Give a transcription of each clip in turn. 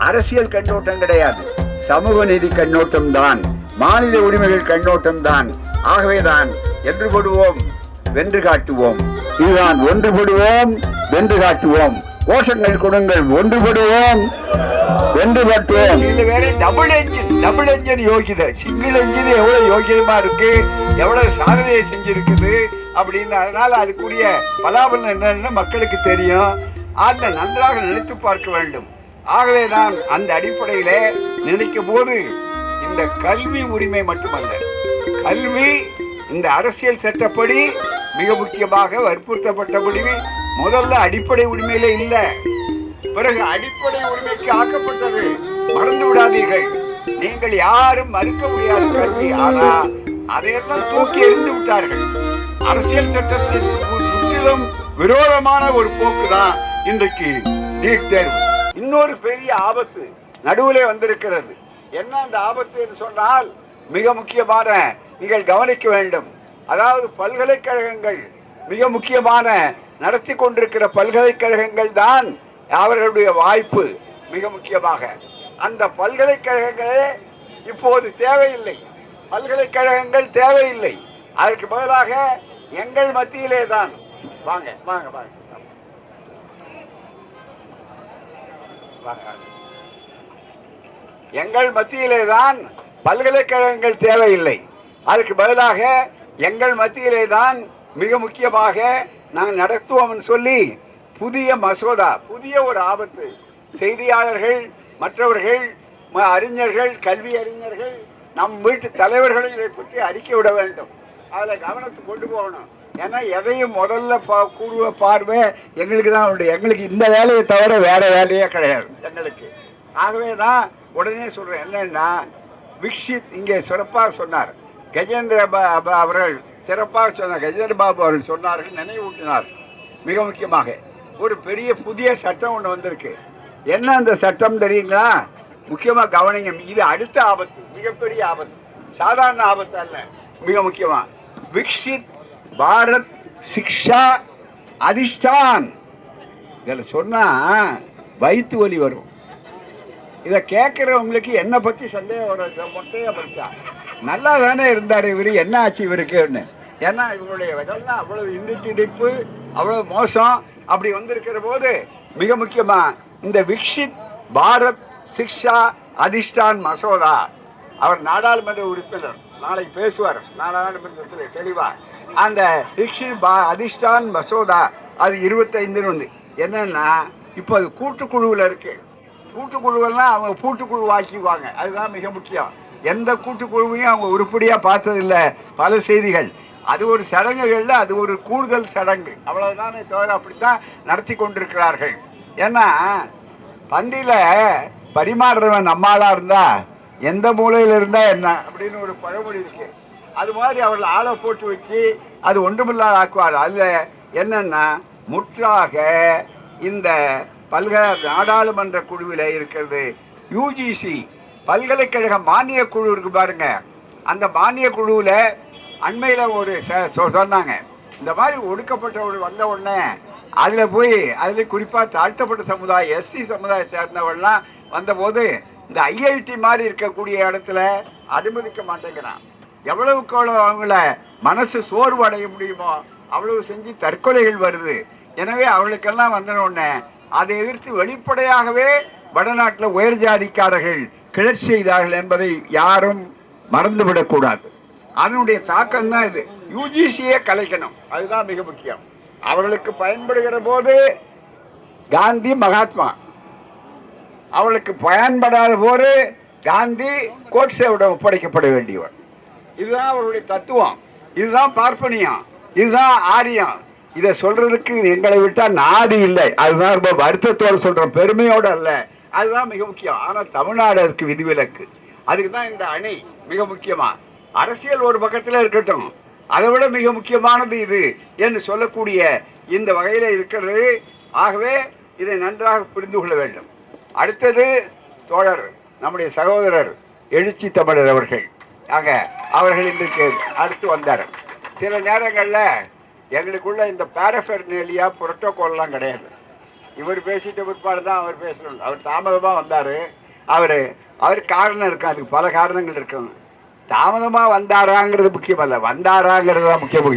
அரசியல் கண்ணோட்டம் கிடையாது, சமூக நீதி கண்ணோட்டம் தான், மாநில உரிமைகள் கண்ணோட்டம் தான். ஆகவேதான் ஒன்றுபடுவோம் வென்று காட்டுவோம், இதுதான் ஒன்றுபடுவோம் வென்று காட்டுவோம். கோஷங்கள் கொடுங்கள், ஒன்றுபடுவோம் வென்று காட்டுவோம். இதுல வேற டபுள் என்ஜின் யோகிதை, சிங்கிள் என்ஜின் எவ்வளவு யோகியமா இருக்கு, எவ்வளவு சாதனையை செஞ்சிருக்குது அப்படின்னு. அதனால அதுக்குரிய பலாபலம் என்னன்னு மக்களுக்கு தெரியும். அதை நன்றாக நினைத்து பார்க்க வேண்டும். ஆகவே தான் அந்த அடிப்படையில நினைக்கும் போது இந்த கல்வி உரிமை மட்டுமல்ல, கல்வி இந்த அரசியல் சட்டப்படி மிக முக்கியமாக வற்புறுத்தப்பட்டபடி முதல்ல அடிப்படை உரிமையில இல்லை, பிறகு அடிப்படை உரிமைக்கு ஆக்கப்பட்டது. மறந்து விடாதீர்கள், நீங்கள் யாரும் மறுக்க முடியாத கல்வி. ஆனா அதையெல்லாம் தூக்கி எறிந்து விட்டார்கள். அரசியல் சட்டத்தின் முற்றிலும் விரோதமான ஒரு போக்கு தான் இன்றைக்கு நீட் தேர்வு. இன்னொரு பெரிய ஆபத்து நடுவிலே வந்திருக்கிறது. என்ன அந்த ஆபத்து என்று சொன்னால் மிக முக்கியமான நீங்கள் கவனிக்க வேண்டும். அதாவது பல்கலைக்கழகங்கள் மிக முக்கியமான நடத்தி கொண்டிருக்கிற பல்கலைக்கழகங்கள் தான் அவர்களுடைய வாய்ப்பு. மிக முக்கியமாக அந்த பல்கலைக்கழகங்களே இப்போது தேவையில்லை, பல்கலைக்கழகங்கள் தேவையில்லை. அதற்கு பதிலாக எங்கள் மத்தியிலே தான் வாங்க வாங்க வாங்க எங்கள் மத்தியிலே தான் பல்கலைக்கழகங்கள் தேவையில்லை. அதுக்கு பதிலாக எங்கள் மத்தியிலே தான் மிக முக்கியமாக நாங்கள் நடத்துவோம் சொல்லி புதிய மசோதா, புதிய ஒரு ஆபத்து. செய்தியாளர்கள், மற்றவர்கள், அறிஞர்கள், கல்வி அறிஞர்கள், நம் வீட்டு தலைவர்களை இதை பற்றி அறிக்கை விட வேண்டும். அதில் கவனத்தை கொண்டு போகணும். ஏன்னா எதையும் முதல்ல கூறுவ பார்வை எங்களுக்கு தான் உண்டு. எங்களுக்கு இந்த வேலையை தவிர வேற வேலையே கிடையாது எங்களுக்கு. ஆகவே தான் உடனே சொல்கிறேன். என்னன்னா விக்ஷித் இங்கே சிறப்பாக சொன்னார், கஜேந்திர அவர்கள் சிறப்பாக சொன்னார், கஜேந்திர பாபு அவர்கள் சொன்னார்கள், நினைவூட்டினார். மிக முக்கியமாக ஒரு பெரிய புதிய சட்டம் ஒன்று வந்திருக்கு. என்ன அந்த சட்டம் தெரியுங்களா? முக்கியமாக கவனிங்க. இது அடுத்த ஆபத்து, மிகப்பெரிய ஆபத்து, சாதாரண ஆபத்து அல்ல. மிக முக்கியமாக விக்ஷித் பாரத் சிக்ஷா அதிஷ்டான். இதில் சொன்னால் வயிற்று வலி வரும். இதை கேட்குறவங்களுக்கு என்னை பற்றி சந்தேகம் வரும். மொட்டையாக படித்தா நல்லா தானே இருந்தார் இவர், என்ன ஆச்சு இவருக்குன்னு. ஏன்னா இவருடைய இதெல்லாம் அவ்வளவு இந்தி திணிப்பு, அவ்வளவு மோசம் அப்படி வந்திருக்கிற போது மிக முக்கியமாக இந்த விக்ஷித் பாரத் சிக்ஷா அதிஷ்டான் மசோதா, அவர் நாடாளுமன்ற உறுப்பினர், நாளைக்கு பேசுவார் நாடாளுமன்றத்தில் தெளிவாக. அந்த விக்ஷித் அதிஷ்டான் மசோதா அது 25 வந்து என்னன்னா இப்போ அது கூட்டுக்குழுவில் இருக்குது. கூட்டுக்குழுவெல்லாம் அவங்க கூட்டுக்குழு ஆக்கிக்குவாங்க. அதுதான் மிக முக்கியம். எந்த கூட்டுக்குழுவையும் அவங்க உருப்படியாக பார்த்ததில்லை. பல செய்திகள் அது ஒரு சடங்குகளில் அது ஒரு கூடுதல் சடங்கு, அவ்வளவுதானே தவிர அப்படித்தான் நடத்தி கொண்டிருக்கிறார்கள். ஏன்னா பந்தியில் பரிமாறுறவன் நம்மளாக இருந்தால் எந்த மூலையில் இருந்தால் என்ன அப்படின்னு ஒரு பழமொழி இருக்கு. அது மாதிரி அவர்கள் ஆளை போட்டு வச்சு அது ஒன்றுமில்லாத ஆக்குவார். அதில் என்னன்னா முற்றாக இந்த நாடாளுமன்ற குழுவில் இருக்கிறது யூஜிசி பல்கலைக்கழக மானிய குழு இருக்கு பாருங்க. அந்த மானிய குழுவில் அண்மையில் ஒரு சொன்னாங்க, இந்த மாதிரி ஒடுக்கப்பட்டவர்கள் வந்த உடனே அதில் போய் அதில் குறிப்பாக தாழ்த்தப்பட்ட சமுதாயம் எஸ்சி சமுதாயம் சேர்ந்தவர்கள்லாம் வந்தபோது இந்த ஐஐடி மாதிரி இருக்கக்கூடிய இடத்துல அனுமதிக்க மாட்டேங்கிறான். எவ்வளவுக்கு எவ்வளோ அவங்கள மனசு சோர்வு அடைய முடியுமோ அவ்வளவு செஞ்சு தற்கொலைகள் வருது. எனவே அவளுக்கெல்லாம் வந்தனோடனே அதை எதிர்த்து வெளிப்படையாகவே வடநாட்டில் உயர் ஜாதிக்காரர்கள் கிளர்ச்சி செய்தார்கள் என்பதை யாரும் மறந்துவிடக்கூடாது. அதனுடைய தாக்கம் தான் இது. யூஜிசியை கலைக்கணும், அதுதான் மிக முக்கியம். அவர்களுக்கு பயன்படுகிற போது காந்தி மகாத்மா, அவளுக்கு பயன்படாத போது காந்தி கோட்சேவிடம் ஒப்படைக்கப்பட வேண்டியவர். இதுதான் அவருடைய தத்துவம், இதுதான் பார்ப்பனியம், இதுதான் ஆரியம். இதை சொல்றதுக்கு எங்களை விட்டால் நாடு இல்லை. அதுதான் ரொம்ப வருத்தத்தோடு சொல்றோம், பெருமையோடு அல்ல. அதுதான் மிக முக்கியம். ஆனால் தமிழ்நாடு அதுக்கு விதிவிலக்கு. அதுக்கு தான் இந்த அணி மிக முக்கியமா. அரசியல் ஒரு பக்கத்தில் இருக்கட்டும், அதை விட மிக முக்கியமானது இது என்று சொல்லக்கூடிய இந்த வகையில் இருக்கிறது. ஆகவே இதை நன்றாக புரிந்து கொள்ள வேண்டும். அடுத்தது தோழர் நம்முடைய சகோதரர் எழுச்சி தமிழர் அவர்கள். ஆக அவர்கள் இன்றைக்கு அடுத்து வந்தார். சில நேரங்களில் எங்களுக்குள்ள இந்த பேரஃபெர்னேலியா புரோட்டோகால்லாம் கிடையாது. இவர் பேசிட்ட பிற்பாடு தான் அவர் பேசணும். அவர் தாமதமாக வந்தார். அவர் காரணம் இருக்கும், அதுக்கு பல காரணங்கள் இருக்கும். தாமதமாக வந்தாராங்கிறது முக்கியம் அல்ல, வந்தாராங்கிறது தான் முக்கியம்.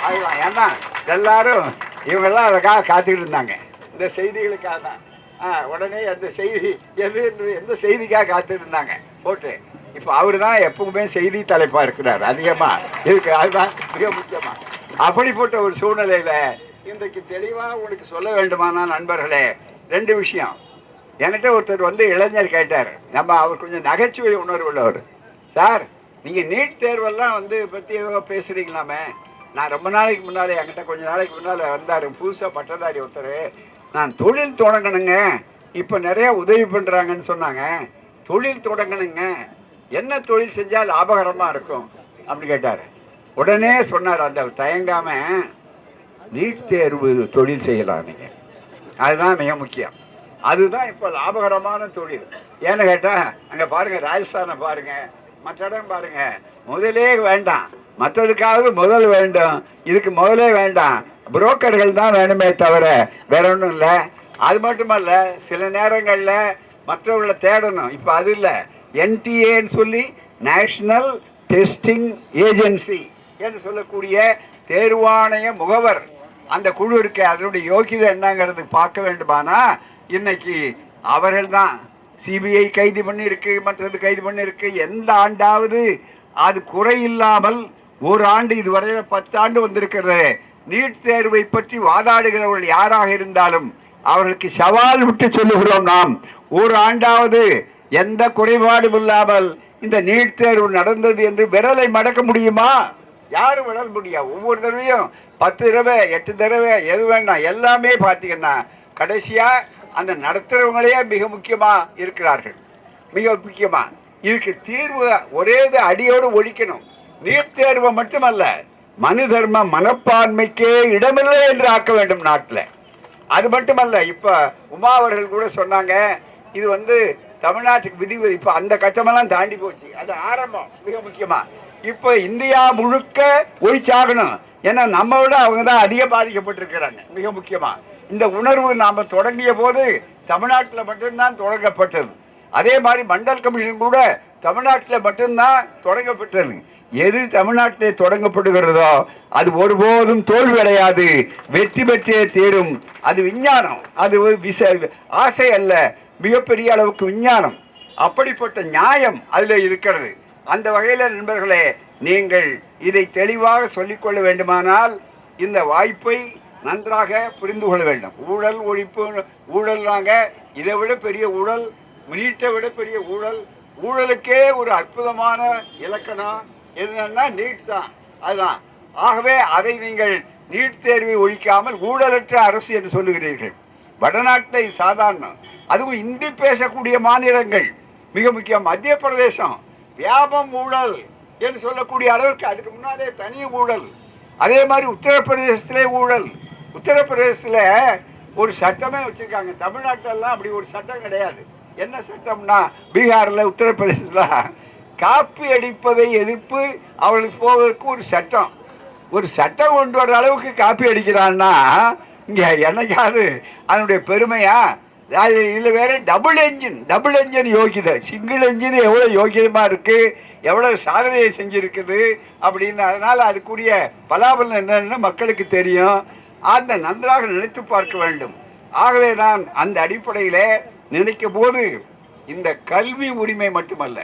அதுதான். ஏன்னா எல்லாரும் இவங்கெல்லாம் அதுக்காக காத்துக்கிட்டு இருந்தாங்க, இந்த செய்திகளுக்காக தான். உடனே அந்த செய்தி எந்த செய்திக்காக காத்துட்டு இருந்தாங்க போட்டு. இப்போ அவர் தான் எப்பவுமே செய்தி தலைப்பாக இருக்கிறார் அதிகமாக இருக்கு. அதுதான் மிக முக்கியமாக. அப்படிப்பட்ட ஒரு சூழ்நிலையில் இன்றைக்கு தெளிவாக உங்களுக்கு சொல்ல வேண்டுமானா நண்பர்களே, 2 விஷயம். என்கிட்ட ஒருத்தர் இளைஞர் கேட்டார். அவர் கொஞ்சம் நகைச்சுவை உணர்வு உள்ளவர். சார், நீங்கள் நீட் தேர்வெல்லாம் பற்றி ஏதோ பேசுகிறீங்களாமே. நான் ரொம்ப நாளைக்கு முன்னாலே என்கிட்ட கொஞ்ச நாளைக்கு முன்னால் வந்தார் புதுசாக பட்டதாரி ஒருத்தர். நான் தொழில் தொடங்கணுங்க, இப்போ நிறைய உதவி பண்ணுறாங்கன்னு சொன்னாங்க. தொழில் தொடங்கணுங்க, என்ன தொழில் செஞ்சால் லாபகரமாக இருக்கும் அப்படின்னு கேட்டார். உடனே சொன்னார், அந்த தயங்காமல், நீட் தேர்வு தொழில் செய்யலாம் நீங்கள், அதுதான் மிக முக்கியம். அதுதான் இப்போ லாபகரமான தொழில். ஏன்னு கேட்டால் அங்கே பாருங்கள், ராஜஸ்தானை பாருங்கள், மற்ற இடம் பாருங்கள். முதலே வேண்டாம், மற்றதுக்காவது முதல் வேண்டும், இதுக்கு முதலே வேண்டாம். புரோக்கர்கள் தான் வேணுமே தவிர வேற ஒன்றும் இல்லை. அது மட்டுமல்ல, சில நேரங்களில் மற்றவர்களை தேடணும். இப்போ அது இல்லை, என்டிஏன்னு சொல்லி நேஷ்னல் டெஸ்டிங் ஏஜென்சி என்று சொல்லக்கூடிய தேர்வாணைய முகவர் அந்த குழு இருக்கு. அதனுடைய யோகிதை என்னங்கிறது பார்க்க வேண்டுமானா இன்னைக்கு அவர்கள் தான் சிபிஐ கைது பண்ணியிருக்கு, மற்றது கைது பண்ணியிருக்கு. எந்த ஆண்டாவது அது குறையில்லாமல் ஒரு ஆண்டு, இதுவரை 10 ஆண்டு வந்திருக்கிறது. நீட் தேர்வை பற்றி வாதாடுகிறவர்கள் யாராக இருந்தாலும் அவர்களுக்கு சவால் விட்டு சொல்லுகிறோம், நாம் ஒரு ஆண்டாவது எந்த குறைபாடும் இல்லாமல் இந்த நீட் தேர்வு நடந்தது என்று விரலை மடக்க முடியுமா? யாரும் விட முடியாது. ஒவ்வொரு தடவையும் 10 தடவை 8 தடவை எது வேண்டாம், எல்லாமே பார்த்தீங்கன்னா கடைசியாக அந்த நடத்துகிறவங்களே மிக முக்கியமாக இருக்கிறார்கள். மிக முக்கியமாக இதுக்கு தீர்வு ஒரே அடியோடு ஒழிக்கணும். நீட் தேர்வை மட்டுமல்ல, மனு தர்ம மனப்பான்மைக்கே இடமில்லை என்று ஆக்க வேண்டும் நாட்டில். அது மட்டுமல்ல, இப்போ உமா அவர்கள் கூட சொன்னாங்க, இது தமிழ்நாட்டுக்கு விதி. இப்போ அந்த கட்டமெல்லாம் தாண்டி போச்சு, அது ஆரம்பம். மிக முக்கியமாக இப்போ இந்தியா முழுக்க ஒழிச்சாகணும். ஏன்னா நம்ம விட அவங்க தான் அதிக பாதிக்கப்பட்டிருக்கிறாங்க. மிக முக்கியமாக இந்த உணர்வு நாம் தொடங்கிய போது தமிழ்நாட்டில் மட்டும்தான் தொடங்கப்பட்டது. அதே மாதிரி மண்டல் கமிஷன் கூட தமிழ்நாட்டில் மட்டும்தான் தொடங்கப்பட்டது. எது தமிழ்நாட்டிலே தொடங்கப்படுகிறதோ அது ஒருபோதும் தோல்வி அடையாது, வெற்றி பெற்றே தீரும். அது விஞ்ஞானம், அது ஆசை அல்ல, மிகப்பெரிய அளவுக்கு விஞ்ஞானம். அப்படிப்பட்ட நியாயம் அதில் இருக்கிறது. அந்த வகையில் நண்பர்களே, நீங்கள் இதை தெளிவாக சொல்லிக்கொள்ள வேண்டுமானால் இந்த வாய்ப்பை நன்றாக புரிந்து கொள்ள வேண்டும். ஊழல் ஒழிப்பு, ஊழல்னாங்க, இதை விட பெரிய ஊழல், நீட்டை விட பெரிய ஊழல். ஊழலுக்கே ஒரு அற்புதமான இலக்கணம் என்னன்னா நீட் தான். அதுதான். ஆகவே அதை நீங்கள் நீட் தேர்வை ஒழிக்காமல் ஊழலற்ற அரசு என்று சொல்லுகிறீர்கள். வடநாட்டை சாதாரணம், அதுவும் இந்தி பேசக்கூடிய மாநிலங்கள் மிக முக்கியம். மத்திய பிரதேசம் வியாபம் ஊழல் என்று சொல்லக்கூடிய அளவிற்கு, அதுக்கு முன்னாலே தனி ஊழல். அதே மாதிரி உத்தரப்பிரதேசத்திலே ஊழல். உத்தரப்பிரதேசத்தில் ஒரு சட்டமே வச்சுருக்காங்க. தமிழ்நாட்டிலெல்லாம் அப்படி ஒரு சட்டம் கிடையாது. என்ன சட்டம்னா, பீகாரில் உத்தரப்பிரதேசத்தில் காப்பி அடிப்பதை எதிர்ப்பு அவர்களுக்கு போவதற்கு ஒரு சட்டம் கொண்டு வர அளவுக்கு காப்பி அடிக்கிறான்னா இங்கே என்னைக்காவது அதனுடைய பெருமையா? இதில் வேறு டபுள் என்ஜின் யோகிதை. சிங்கிள் என்ஜின் எவ்வளோ யோகியமாக இருக்குது, எவ்வளோ சாதனையை செஞ்சுருக்குது அப்படின்னு. அதனால் அதுக்குரிய பலாபலம் என்னன்னு மக்களுக்கு தெரியும். அந்த நன்றாக நினைத்து பார்க்க வேண்டும். ஆகவே நான் அந்த அடிப்படையில் நினைக்கும் போது இந்த கல்வி உரிமை மட்டுமல்ல,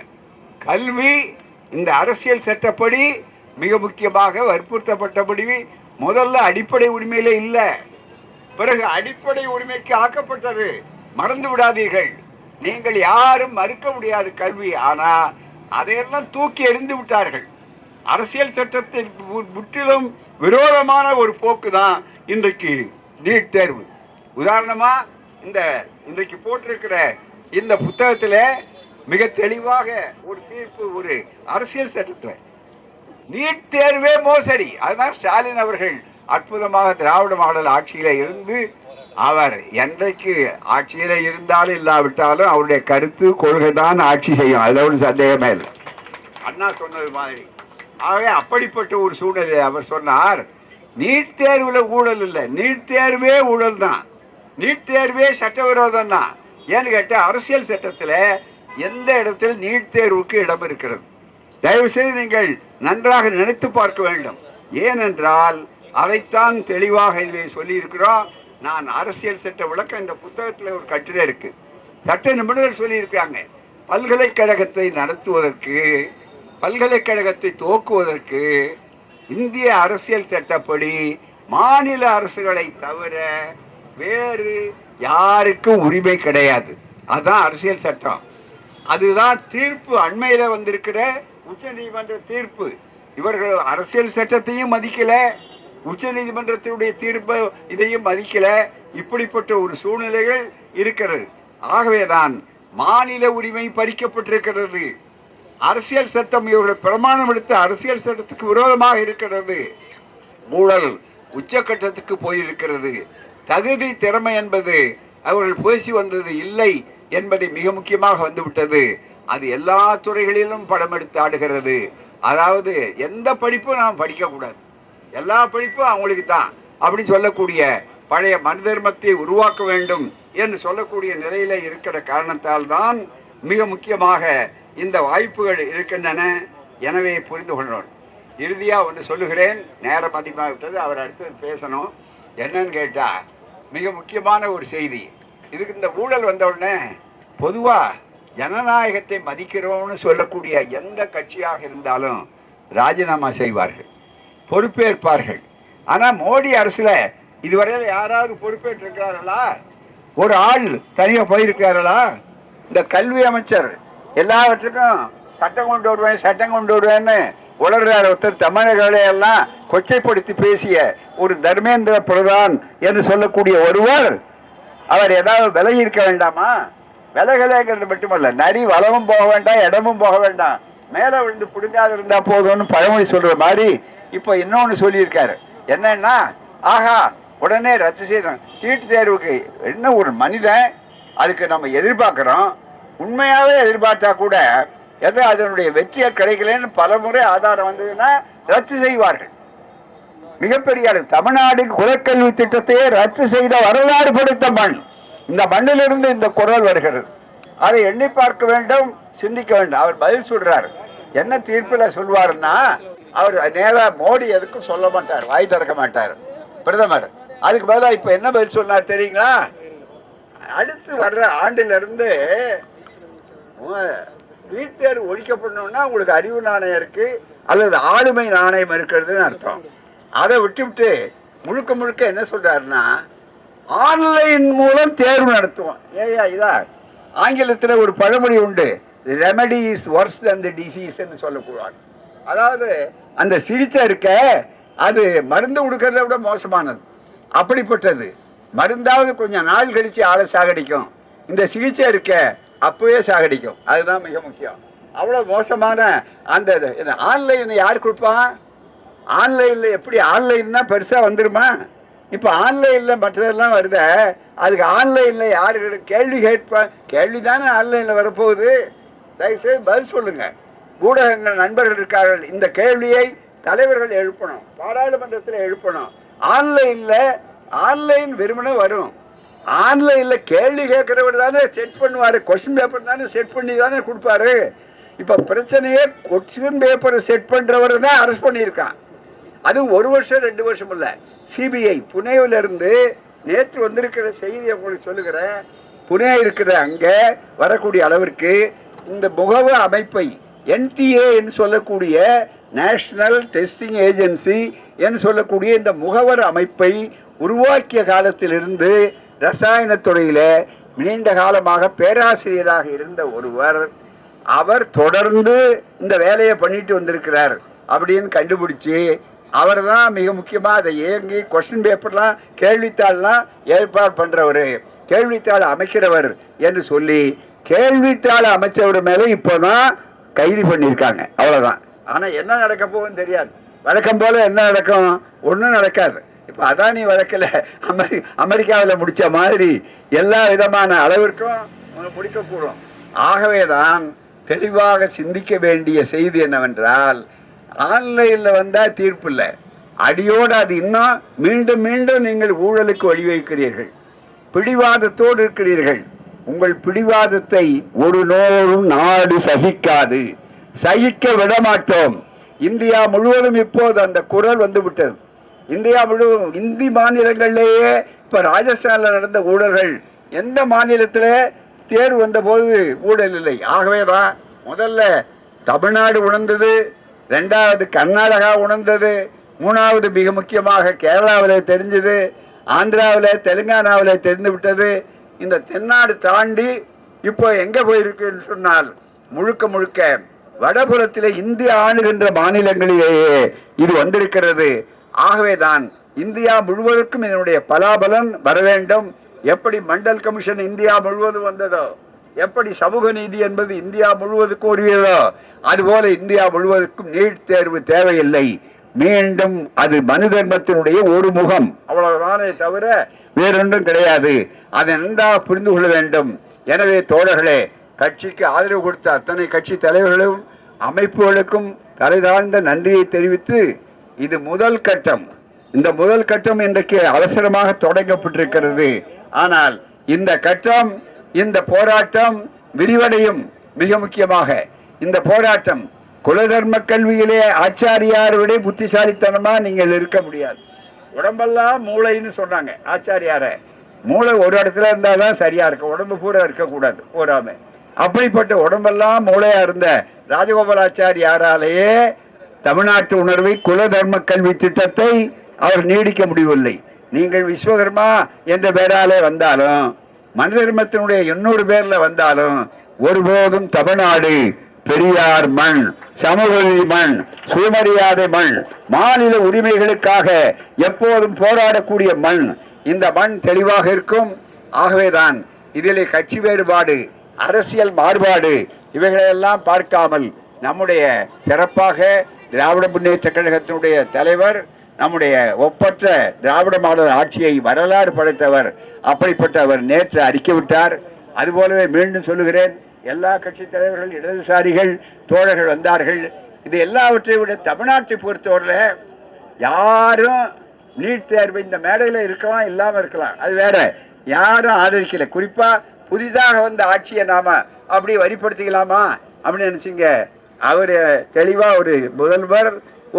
கல்வி இந்த அரசியல் சட்டப்படி மிக முக்கியமாக வற்புறுத்தப்பட்டபடி முதல்ல அடிப்படை உரிமையிலே இல்லை, பிறகு அடிப்படை உரிமைக்கு ஆக்கப்பட்டது. மறந்து விடாதீர்கள். நீங்கள் யாரும் மறுக்க முடியாது கல்வி. ஆனால் அதையெல்லாம் தூக்கி எறிந்து விட்டார்கள். அரசியல் சட்டத்தின் முற்றிலும் விரோதமான ஒரு போக்கு தான் இன்றைக்கு நீட் தேர்வு. உதாரணமாக இன்றைக்கு போட்டிருக்கிற இந்த புத்தகத்தில் மிக தெளிவாக ஒரு தீர்ப்பு, ஒரு அரசியல் சட்டத்தில் நீட் தேர்வே மோசடி. அதுதான் ஸ்டாலின் அவர்கள் அற்புதமாக திராவிட மாடல் ஆட்சியில் இருந்து, அவர் என்றைக்கு ஆட்சியில் இருந்தாலும் இல்லாவிட்டாலும் அவருடைய கருத்து கொள்கை தான் ஆட்சி செய்யும், அதில் ஒரு சந்தேகமே இல்லை. அண்ணா சொன்னது மாதிரி. ஆகவே அப்படிப்பட்ட ஒரு சூழ்நிலை அவர் சொன்னார், நீட் தேர்வில் ஊழல் இல்லை, நீட் தேர்வே ஊழல் தான். நீட் தேர்வே சட்டவிரோதம் தான். ஏன்னு கேட்டால் அரசியல் சட்டத்தில் எந்த இடத்தில் நீட் தேர்வுக்கு இடம் இருக்கிறது? தயவுசெய்து நீங்கள் நன்றாக நினைத்து பார்க்க வேண்டும். ஏனென்றால் அதைத்தான் தெளிவாக இதில் சொல்லியிருக்கிறோம். நான் அரசியல் சட்ட விளக்கம் இந்த புத்தகத்தில் ஒரு கட்டுரை இருக்கு. சட்ட நிபுணர்கள் சொல்லியிருக்காங்க, பல்கலைக்கழகத்தை நடத்துவதற்கு, பல்கலைக்கழகத்தை துவக்குவதற்கு இந்திய அரசியல் சட்டப்படி மாநில அரசுகளை தவிர வேறு யாருக்கும் உரிமை கிடையாது. அதுதான் அரசியல் சட்டம். அதுதான் தீர்ப்பு. அண்மையில் வந்திருக்கிற உச்ச நீதிமன்ற தீர்ப்பு. இவர்கள் அரசியல் சட்டத்தையும் மதிக்கல, உச்ச நீதிமன்றத்தினுடைய தீர்ப்பு இதையும் மதிக்கல. இப்படிப்பட்ட ஒரு சூழ்நிலைகள் இருக்கிறது. ஆகவேதான் மாநில உரிமை பறிக்கப்பட்டிருக்கிறது. அரசியல் சட்டம் இவர்கள் பிரமாணம் எடுத்த அரசியல் சட்டத்துக்கு விரோதமாக இருக்கிறது. ஊழல் உச்சக்கட்டத்துக்கு போயிருக்கிறது. தகுதி திறமை என்பது அவர்கள் பேசி வந்தது இல்லை என்பதை மிக முக்கியமாக வந்துவிட்டது. அது எல்லா துறைகளிலும் படம் எடுத்து ஆடுகிறது. அதாவது எந்த படிப்பும் நாம் படிக்கக்கூடாது, எல்லா படிப்பும் அவங்களுக்கு தான் அப்படின்னு சொல்லக்கூடிய பழைய மனு தர்மத்தை உருவாக்க வேண்டும் என்று சொல்லக்கூடிய நிலையில இருக்கிற காரணத்தால் தான் மிக முக்கியமாக இந்த வாய்ப்புகள் இருக்கின்றன. எனவே புரிந்து கொள்ளணும். இறுதியாக ஒன்று சொல்லுகிறேன், நேரம் அதிகமாக விட்டது, அவர் அடுத்து பேசணும். என்னன்னு கேட்டால் மிக முக்கியமான ஒரு செய்தி. இதுக்கு இந்த ஊழல் வந்த உடனே பொதுவாக ஜனநாயகத்தை மதிக்கிறோம்னு சொல்லக்கூடிய எந்த கட்சியாக இருந்தாலும் ராஜினாமா செய்வார்கள், பொறுப்பேற்பார்கள். ஆனால் மோடி அரசில் இதுவரையில் யாராவது பொறுப்பேற்றிருக்கிறார்களா? ஒரு ஆள் தனியாக போயிருக்கிறார்களா? இந்த கல்வி அமைச்சர் எல்லாவற்றுக்கும் சட்டம் கொண்டு வருவேன் சட்டம் கொண்டு வருவேன்னு உலகிறார் ஒருத்தர். தமிழர்களையெல்லாம் கொச்சைப்படுத்தி பேசிய ஒரு தர்மேந்திர பிரதான் என்று சொல்லக்கூடிய ஒருவர், அவர் ஏதாவது விலகி இருக்க வேண்டாமா? விலகலைங்கிறது மட்டுமல்ல, நரி வளமும் போக வேண்டாம் இடமும் போக வேண்டாம், மேலே விழுந்து பிடுங்காது இருந்தா போதும்னு பழமொழி சொல்ற மாதிரி இப்போ இன்னொன்று சொல்லியிருக்காரு. என்னன்னா, ஆஹா உடனே ரத்து செய்யணும் நீட் தேர்வுக்கு. என்ன ஒரு மனிதன், அதுக்கு நம்ம எதிர்பார்க்குறோம். உண்மையாகவே எதிர்பார்த்தா கூட எதோ அதனுடைய வெற்றியை கிடைக்கலன்னு பல முறை ஆதாரம் வந்ததுன்னா ரத்து செய்வார்கள். மிகப்பெரிய அளவு தமிழ்நாடு குலக்கல்வி திட்டத்தையே ரத்து செய்த வரலாறு படைத்த மண். இந்த மண்ணிலிருந்து இந்த குரல் வருகிறது. அதை எண்ணி பார்க்க வேண்டும், சிந்திக்க வேண்டும். அவர் பதில் சொல்றார். என்ன தீர்ப்பில் சொல்வாருன்னா, அவர் நேராக மோடி எதுக்கும் சொல்ல மாட்டார், வாய் திறக்க மாட்டார் பிரதமர். அதுக்கு பதிலாக இப்போ என்ன பதில் சொன்னார் தெரியுங்களா? அடுத்து வர்ற ஆண்டிலிருந்து நீட் தேர்வு ஒழிக்கப்படணும்னா உங்களுக்கு அறிவு நாணயம் இருக்கு அல்லது ஆளுமை நாணயம் இருக்கிறதுன்னு அர்த்தம். அதை விட்டுவிட்டு முழுக்க முழுக்க என்ன சொல்றாருன்னா, ஆன்லைன் மூலம் தேர்வு நடத்துவோம். ஏயா இதா ஆங்கிலத்தில் ஒரு பழமொழி உண்டு, remedy is ஒர்ஸ் than the disease என்று சொல்லக்கூடாது. அதாவது அந்த சிகிச்சை இருக்க அது மருந்து கொடுக்கறத விட மோசமானது. அப்படிப்பட்டது. மருந்தாவது கொஞ்சம் நாள் கழித்து ஆளை சாகடிக்கும், இந்த சிகிச்சை இருக்க அப்பவே சாகடிக்கும். அதுதான் மிக முக்கியம். அவ்வளோ மோசமான அந்த ஆன்லைனை யார் கொடுப்பான்? ஆன்லைனில் எப்படி ஆன்லைன்னா பெருசாக வந்துடுமா? இப்போ ஆன்லைனில் மற்றதெல்லாம் வருத, அதுக்கு ஆன்லைனில் யார் கேள்வி கேட்பான்? கேள்வி தானே ஆன்லைனில் வரப்போகுது. தயவுசெய்து பதில் சொல்லுங்கள். ஊடகங்கள் நண்பர்கள் இருக்கார்கள், இந்த கேள்வியை தலைவர்கள் எழுப்பணும், பாராளுமன்றத்தில் எழுப்பணும். ஆன்லைன் வெறுமனே வரும். ஆன்லைனில் கேள்வி கேட்குறவர் தானே செட் பண்ணுவார், கொஸ்டின் பேப்பர் தானே செட் பண்ணி தானே கொடுப்பாரு. இப்போ பிரச்சனையே கொஸ்டின் பேப்பரை செட் பண்ணுறவர் தான் அரெஸ்ட் பண்ணியிருக்கான். அதுவும் 1 வருஷம் 2 வருஷம் இல்லை. சிபிஐ புனேவிலிருந்து நேற்று வந்திருக்கிற செய்தியை உங்களுக்கு சொல்லுகிறேன். புனே இருக்கிற அங்கே வரக்கூடிய அளவிற்கு இந்த முகவ அமைப்பை NTA என்று சொல்லக்கூடிய நேஷ்னல் டெஸ்டிங் ஏஜென்சி என்று சொல்லக்கூடிய இந்த முகவர் அமைப்பை உருவாக்கிய காலத்திலிருந்து ரசாயனத்துறையில் நீண்ட காலமாக பேராசிரியராக இருந்த ஒருவர், அவர் தொடர்ந்து இந்த வேலையை பண்ணிட்டு வந்திருக்கிறார் அப்படின்னு கண்டுபிடிச்சி அவர் தான் மிக முக்கியமாக அதை இயங்கி கொஸ்டின் பேப்பர்லாம் கேள்வித்தாள்லாம் ஏற்பாடு பண்ணுறவர், கேள்வித்தாள் அமைக்கிறவர் என்று சொல்லி கேள்வித்தாள் அமைச்சவர் மேலே இப்போ தான் கைது பண்ணியிருக்காங்க. அவ்வளோதான். ஆனால் என்ன நடக்க போகுதுன்னு தெரியாது. வழக்கம் போல் என்ன நடக்கும்? ஒன்றும் நடக்காது. இப்போ அதானி வழக்கில் அமெரிக்காவில் முடித்த மாதிரி எல்லா விதமான அளவிற்கும் முடிக்கக்கூடும். ஆகவே தான் தெளிவாக சிந்திக்க வேண்டிய செய்தி என்னவென்றால், ஆன்லைனில் வந்தால் தீர்ப்பு இல்லை, அடியோடு அது இன்னும் மீண்டும் மீண்டும் நீங்கள் ஊழலுக்கு வழிவகுக்கிறீர்கள். பிடிவாதத்தோடு இருக்கிறீர்கள். உங்கள் பிடிவாதத்தை ஒரு நோரும் நாடு சகிக்காது, சகிக்க விடமாட்டோம். இந்தியா முழுவதும் இப்போது அந்த குரல் வந்து விட்டது. இந்தியா முழுவதும் இந்தி மாநிலங்களிலேயே இப்ப ராஜஸ்தானில் நடந்த ஊழல்கள் எந்த மாநிலத்தில் தேர்வு வந்த போது ஊழல் இல்லை. ஆகவேதான் முதல்ல தமிழ்நாடு உணர்ந்தது, ரெண்டாவது கர்நாடகா உணர்ந்தது, மூணாவது மிக முக்கியமாக கேரளாவில் தெரிஞ்சது, ஆந்திராவில் தெலுங்கானாவில் தெரிந்து விட்டது. இந்த தென்னாடு தாண்டி இப்போ எங்கே போயிருக்குன்னு சொன்னால் முழுக்க முழுக்க வடபுறத்தில் இந்தியா ஆளுகின்ற மாநிலங்களிலேயே இது வந்திருக்கிறது. ஆகவேதான் இந்தியா முழுவதற்கும் இதனுடைய பலாபலன் வர வேண்டும். எப்படி மண்டல் கமிஷன் இந்தியா முழுவதும் வந்ததோ, எப்படி சமூக நீதி என்பது இந்தியா முழுவதுக்கும் உரியதோ, அதுபோல இந்தியா முழுவதற்கும் நீட் தேர்வு தேவையில்லை. மீண்டும் அது மனு தர்மத்தினுடைய ஒரு முகம், அவ்வளவுதானே தவிர வேறொன்றும் கிடையாது. அதை நன்றாக புரிந்து கொள்ள வேண்டும். எனவே தோழர்களே, கட்சிக்கு ஆதரவு கொடுத்த அத்தனை கட்சி தலைவர்களும் அமைப்புகளுக்கும் தலைதாழ்ந்த நன்றியை தெரிவித்து, இது முதல் கட்டம். இந்த முதல் கட்டம் இன்றைக்கு அவசரமாக தொடங்கப்பட்டிருக்கிறது. ஆனால் இந்த கட்டம், இந்த போராட்டம் விரிவடையும். மிக முக்கியமாக இந்த போராட்டம் குலதர்ம கல்வியிலே ஆச்சாரியாரை விட புத்திசாலித்தனமா நீங்கள் இருக்க முடியாது. உடம்பெல்லாம் மூளைன்னு சொன்னாங்க ஆச்சாரியார. மூளை ஒரு இடத்துல இருந்தால்தான் சரியா இருக்கும், உடம்பு பூரா இருக்கக்கூடாது போராம. அப்படிப்பட்ட உடம்பெல்லாம் மூளையா இருந்த ராஜகோபாலாச்சாரியாராலேயே தமிழ்நாட்டு உணர்வை குலதர்ம கல்வி திட்டத்தை அவர் நீடிக்க முடியவில்லை. நீங்கள் விஸ்வகர்மா என்ற பேராலே வந்தாலும், மனு தர்மத்தினுடைய 800 பேர்ல வந்தாலும், ஒருபோதும் தமிழ்நாடு பெரியார் மண், சமூக மண், சுயமரியாதை மண், மாநில உரிமைகளுக்காக எப்போதும் போராடக்கூடிய மண். இந்த மண் தெளிவாக இருக்கும். ஆகவேதான் இதிலே கட்சி வேறுபாடு, அரசியல் மாறுபாடு இவைகளெல்லாம் பார்க்காமல் நம்முடைய சிறப்பாக திராவிட முன்னேற்ற கழகத்தினுடைய தலைவர், நம்முடைய ஒப்பற்ற திராவிட மாடல் ஆட்சியை வரலாறு படைத்தவர், அப்படிப்பட்டவர் நேற்று அறிக்கை விட்டார். அதுபோலவே மீண்டும் சொல்லுகிறேன், எல்லா கட்சி தலைவர்கள், இடதுசாரிகள், தோழர்கள் வந்தார்கள். இது எல்லாவற்றை விட தமிழ்நாட்டை பொறுத்தவரையில் யாரும் நீட் தேர்வு இந்த மேடையில் இருக்கலாம், இல்லாமல் இருக்கலாம், அது வேற. யாரும் ஆதரிக்கலை. குறிப்பாக புதிதாக வந்த ஆட்சியை நாம அப்படி வரிப்படுத்திக்கலாமா அப்படின்னு நினைச்சிங்க. அவர் தெளிவாக ஒரு முதல்வர்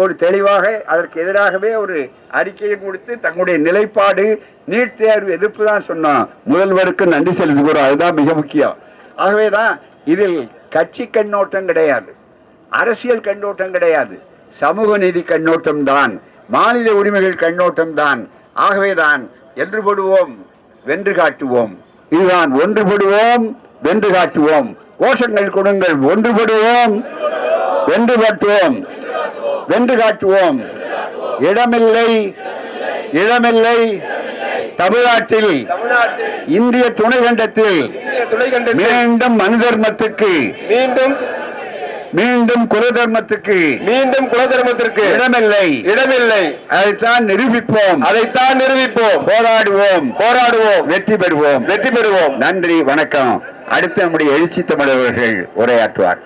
ஒரு தெளிவாக அதற்கு எதிராகவே ஒரு அறிக்கையை கொடுத்து தங்களுடைய நிலைப்பாடு நீட் தேர்வு எதிர்ப்பு தான் சொன்னோம். முதல்வருக்கு நன்றி செலுத்துகிறோம். அதுதான் மிக முக்கியம். ஆகவேதான் இதில் கட்சி கண்ணோட்டம் கிடையாது, அரசியல் கண்ணோட்டம் கிடையாது, சமூக நீதி கண்ணோட்டம் தான், மாநில உரிமைகள் கண்ணோட்டம் தான். ஆகவேதான் ஒன்றுபடுவோம் வென்று காட்டுவோம். இதுதான் ஒன்றுபடுவோம் வென்று காட்டுவோம். கோஷங்கள் கொடுங்கள். ஒன்றுபடுவோம் வென்று காட்டுவோம், வென்று காட்டுவோம். இடமில்லை இடமில்லை தமிழ்நாட்டில், இந்திய துணைக்கண்டத்தில் மீண்டும் மனு தர்மத்துக்கு, மீண்டும் குலதர்மத்துக்கு, இடமில்லை இடமில்லை. அதைத்தான் நிரூபிப்போம், போராடுவோம், வெற்றி பெறுவோம். நன்றி, வணக்கம். அடுத்து நம்முடைய எழுச்சி தமிழர்கள் உரையாற்றுவார்.